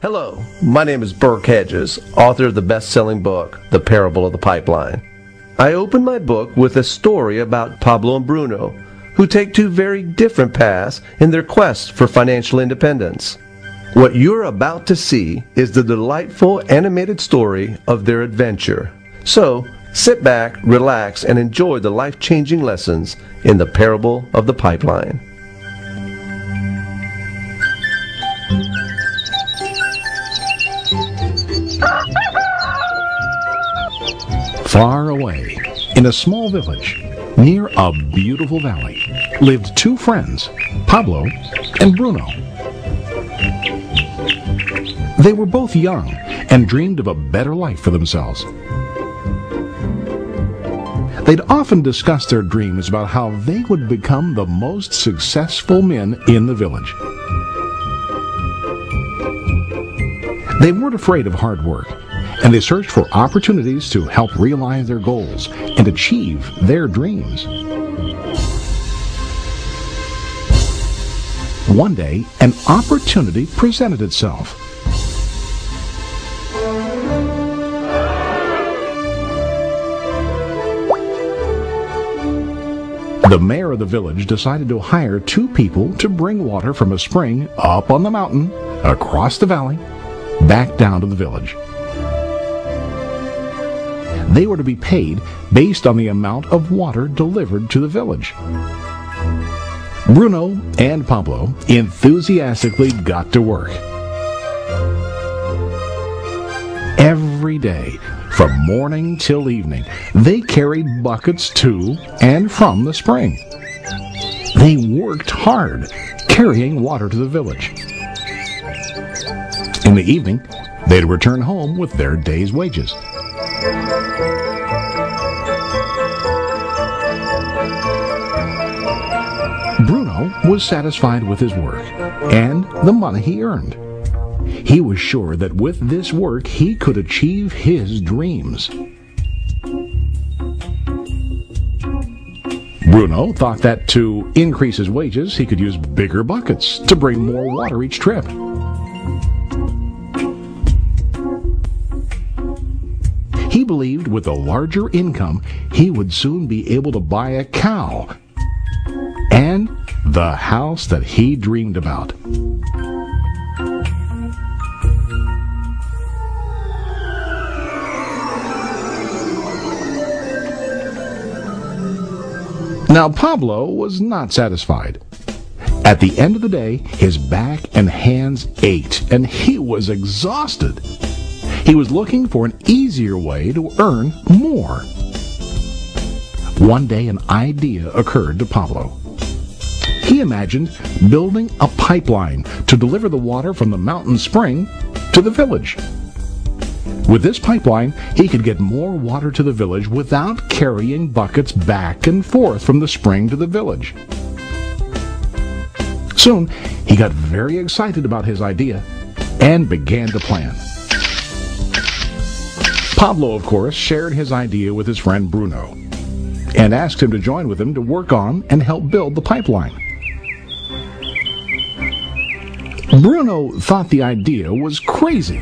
Hello, my name is Burke Hedges, author of the best-selling book, The Parable of the Pipeline. I open my book with a story about Pablo and Bruno, who take two very different paths in their quest for financial independence. What you're about to see is the delightful animated story of their adventure. So, sit back, relax, and enjoy the life-changing lessons in The Parable of the Pipeline. Far away, in a small village, near a beautiful valley, lived two friends, Pablo and Bruno. They were both young and dreamed of a better life for themselves. They'd often discuss their dreams about how they would become the most successful men in the village. They weren't afraid of hard work, and they searched for opportunities to help realize their goals and achieve their dreams. One day, an opportunity presented itself. The mayor of the village decided to hire two people to bring water from a spring up on the mountain, across the valley, back down to the village. They were to be paid based on the amount of water delivered to the village. Bruno and Pablo enthusiastically got to work. Every day, from morning till evening, they carried buckets to and from the spring. They worked hard, carrying water to the village. In the evening, they'd return home with their day's wages. Bruno was satisfied with his work and the money he earned. He was sure that with this work he could achieve his dreams. Bruno thought that to increase his wages he could use bigger buckets to bring more water each trip. He believed with a larger income he would soon be able to buy a cow and the house that he dreamed about. Now Pablo was not satisfied. At the end of the day, his back and hands ached, and he was exhausted. He was looking for an easier way to earn more. One day an idea occurred to Pablo. He imagined building a pipeline to deliver the water from the mountain spring to the village. With this pipeline, he could get more water to the village without carrying buckets back and forth from the spring to the village. Soon, he got very excited about his idea and began to plan. Pablo, of course, shared his idea with his friend Bruno and asked him to join with him to work on and help build the pipeline. Bruno thought the idea was crazy.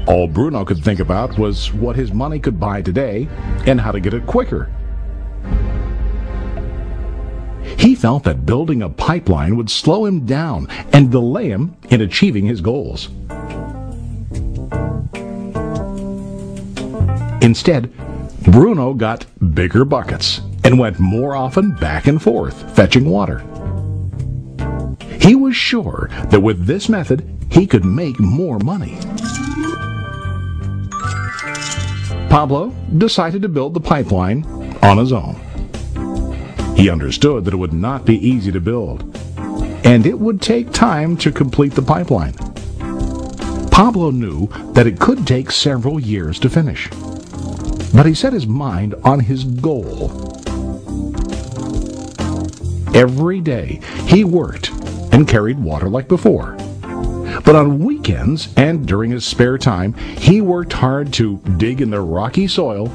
All Bruno could think about was what his money could buy today and how to get it quicker. He felt that building a pipeline would slow him down and delay him in achieving his goals. Instead, Bruno got bigger buckets and went more often back and forth, fetching water. He was sure that with this method, he could make more money. Pablo decided to build the pipeline on his own. He understood that it would not be easy to build, and it would take time to complete the pipeline. Pablo knew that it could take several years to finish, but he set his mind on his goal. Every day he worked and carried water like before. But on weekends and during his spare time, he worked hard to dig in the rocky soil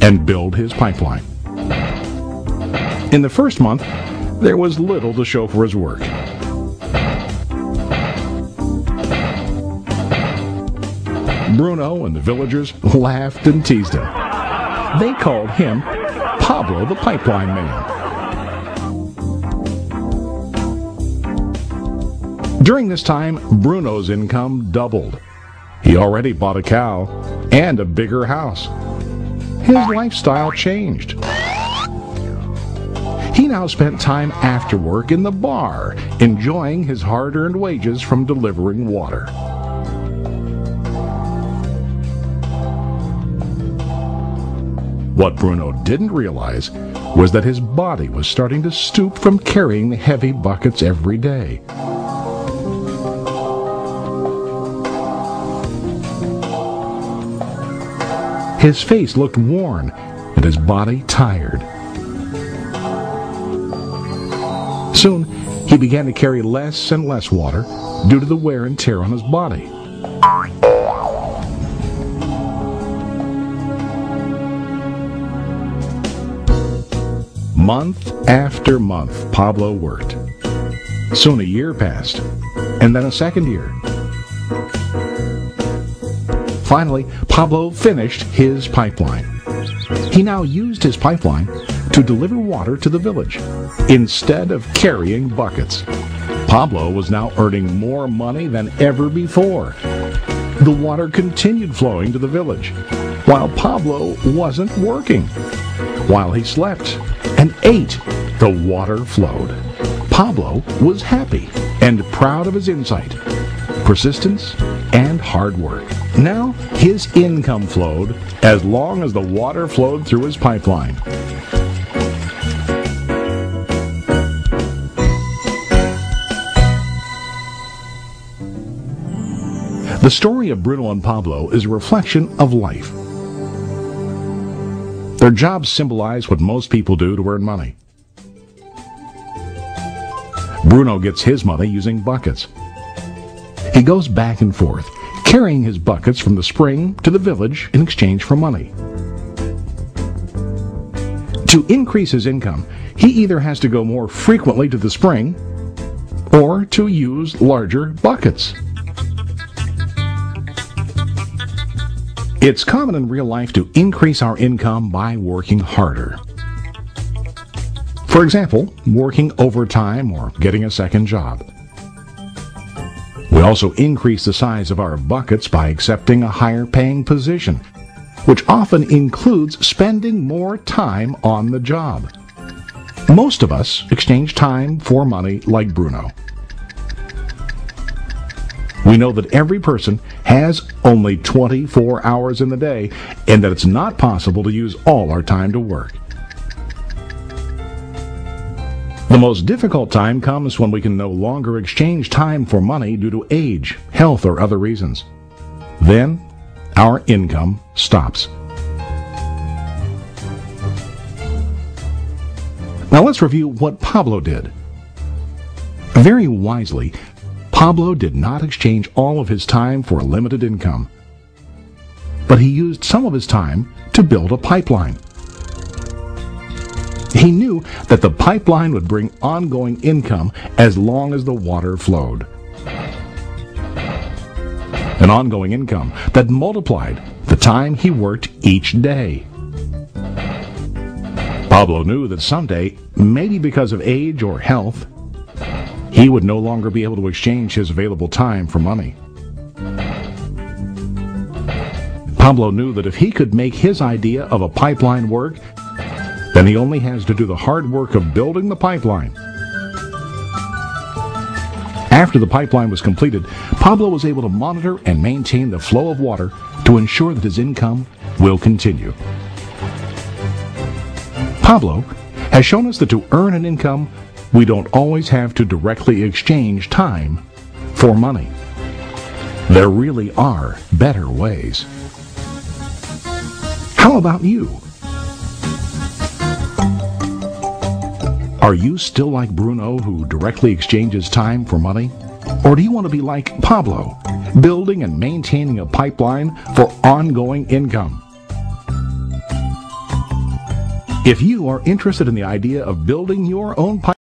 and build his pipeline. In the first month, there was little to show for his work. Bruno and the villagers laughed and teased him. They called him Pablo the Pipeline Man. During this time, Bruno's income doubled. He already bought a cow and a bigger house. His lifestyle changed. He now spent time after work in the bar, enjoying his hard-earned wages from delivering water. What Bruno didn't realize was that his body was starting to stoop from carrying the heavy buckets every day. His face looked worn and his body tired. Soon, he began to carry less and less water due to the wear and tear on his body. Month after month, Pablo worked. Soon a year passed, and then a second year. Finally, Pablo finished his pipeline. He now used his pipeline to deliver water to the village instead of carrying buckets. Pablo was now earning more money than ever before. The water continued flowing to the village, while Pablo wasn't working. While he slept and ate, the water flowed. Pablo was happy and proud of his insight, persistence, and hard work. Now his income flowed as long as the water flowed through his pipeline. The story of Bruno and Pablo is a reflection of life. Their jobs symbolize what most people do to earn money. Bruno gets his money using buckets. He goes back and forth, carrying his buckets from the spring to the village in exchange for money. To increase his income, he either has to go more frequently to the spring or to use larger buckets. It's common in real life to increase our income by working harder. For example, working overtime or getting a second job. We also increase the size of our buckets by accepting a higher paying position, which often includes spending more time on the job. Most of us exchange time for money like Bruno. We know that every person has only 24 hours in the day and that it's not possible to use all our time to work. The most difficult time comes when we can no longer exchange time for money due to age, health, or other reasons. Then, our income stops. Now let's review what Pablo did. Very wisely, Pablo did not exchange all of his time for limited income, but he used some of his time to build a pipeline. He knew that the pipeline would bring ongoing income as long as the water flowed. An ongoing income that multiplied the time he worked each day. Pablo knew that someday, maybe because of age or health, he would no longer be able to exchange his available time for money. Pablo knew that if he could make his idea of a pipeline work, then he only has to do the hard work of building the pipeline. After the pipeline was completed, Pablo was able to monitor and maintain the flow of water to ensure that his income will continue. Pablo has shown us that to earn an income, we don't always have to directly exchange time for money. There really are better ways. How about you? Are you still like Bruno, who directly exchanges time for money? Or do you want to be like Pablo, building and maintaining a pipeline for ongoing income? If you are interested in the idea of building your own pipeline,